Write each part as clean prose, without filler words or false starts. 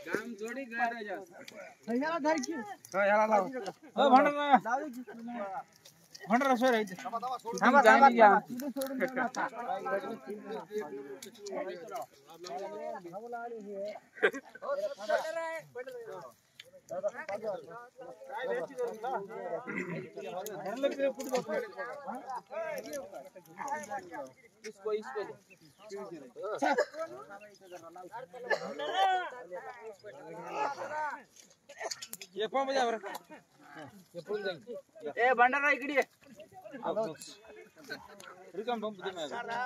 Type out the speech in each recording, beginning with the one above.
काम जोडी गाडा ह्याला धर की ह्याला लाव भंडारा सोय राहायचं थांबा थांबा घ्या ए भंडारा इकडे ये रिकाम पंप दे मला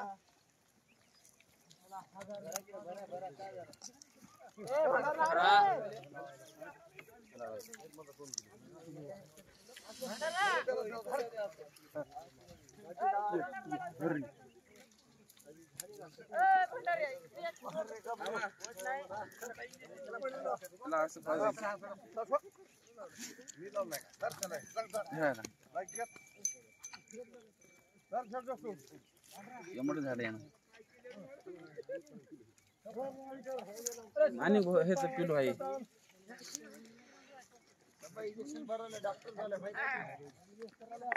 आणि हे तर पिलो आहे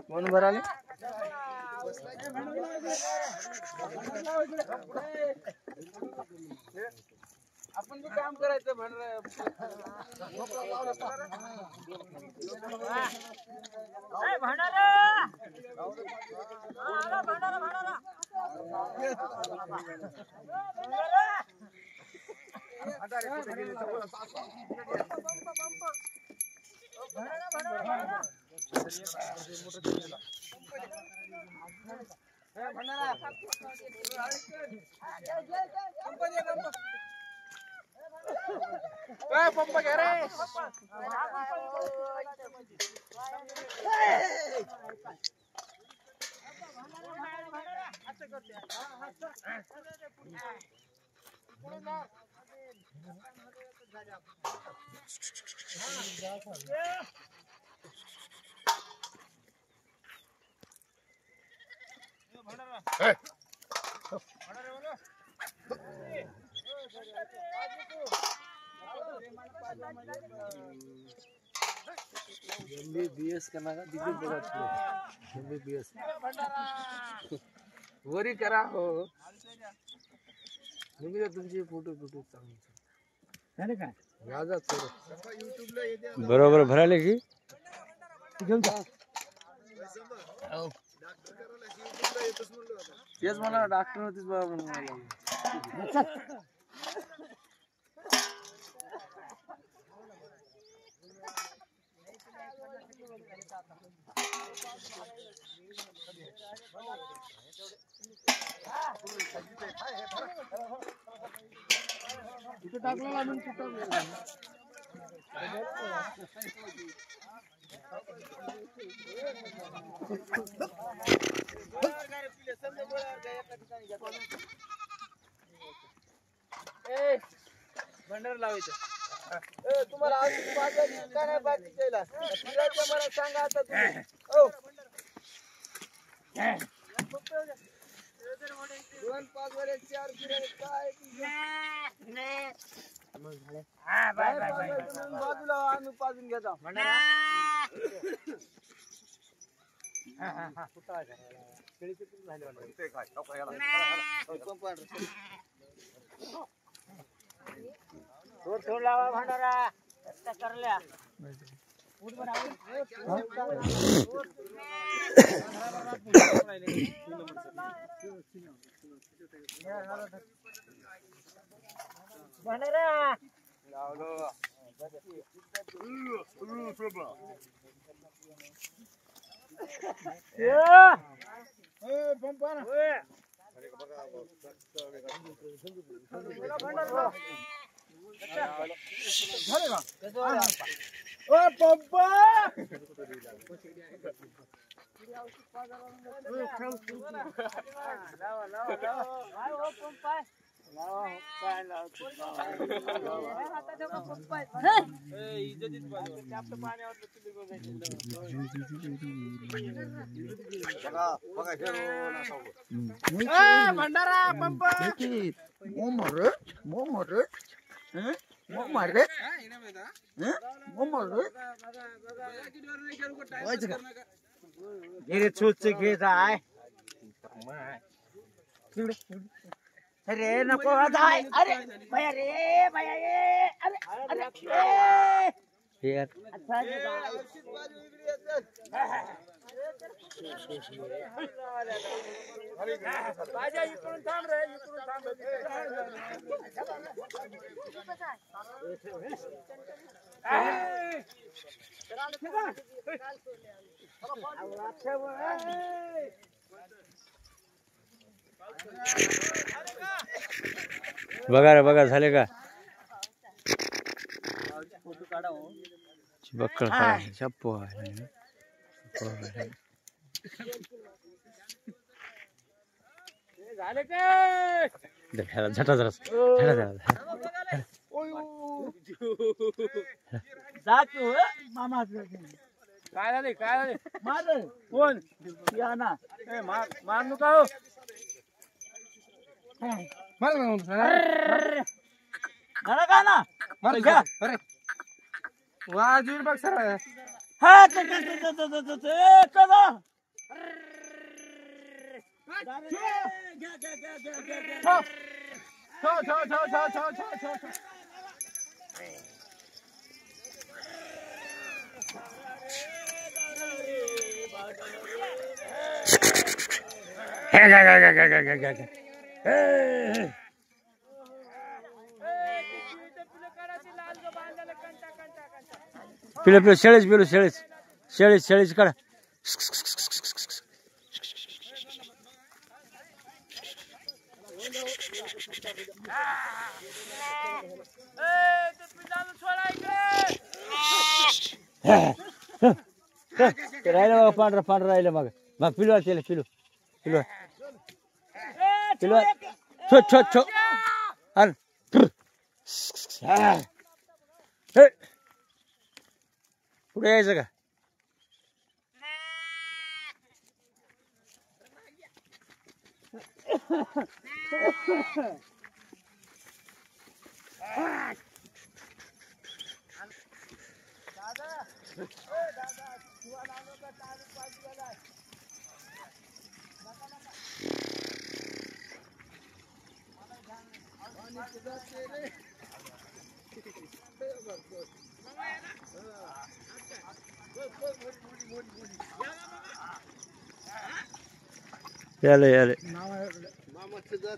कोण भराले आपण बी काम करायचं पंप घ्या रे MBBS करना का दिग्गज बघा MBBS वरी करा हो तुम्ही तुमचे फोटो चांगले झाले काय याजात सर बरोबर भराले की घेऊन जा तेच मला डॉक्टर होतीच बाबा म्हणून इथे टाकला म्हणून कुठं भंडार लावायचं तुम्हाला अजून का नाही बाकी केला फिरायचं मला सांगा आता तुम्ही दोन 5 वर 4 फिरायला काय बाजूला आम्ही पाजून घेतो थोड लावा भंडारा करल्या भंडारा लावलो भंडारा पंप अरे नको जाय अरे भैया रे भैया रे अरे अरे हे यार बघा रे बघा झाले का बक्कळ चप्पू झटा जरा मामा काय झाले काय झाले मार कोण या ना मार नका हो झालं का ना वाजून बघ सर हा कदा पिलं पिलं शेळीच पिलं शेळीच काढा राहिलं बघा पांढरा पांढरा राहिलं मग मग पिलवा त्याला पिलवा छो अरे पुढे यायचं का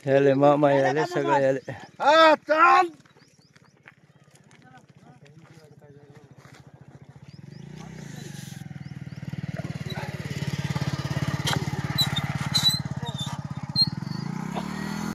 याले मामा याले सगळे याले हा चाल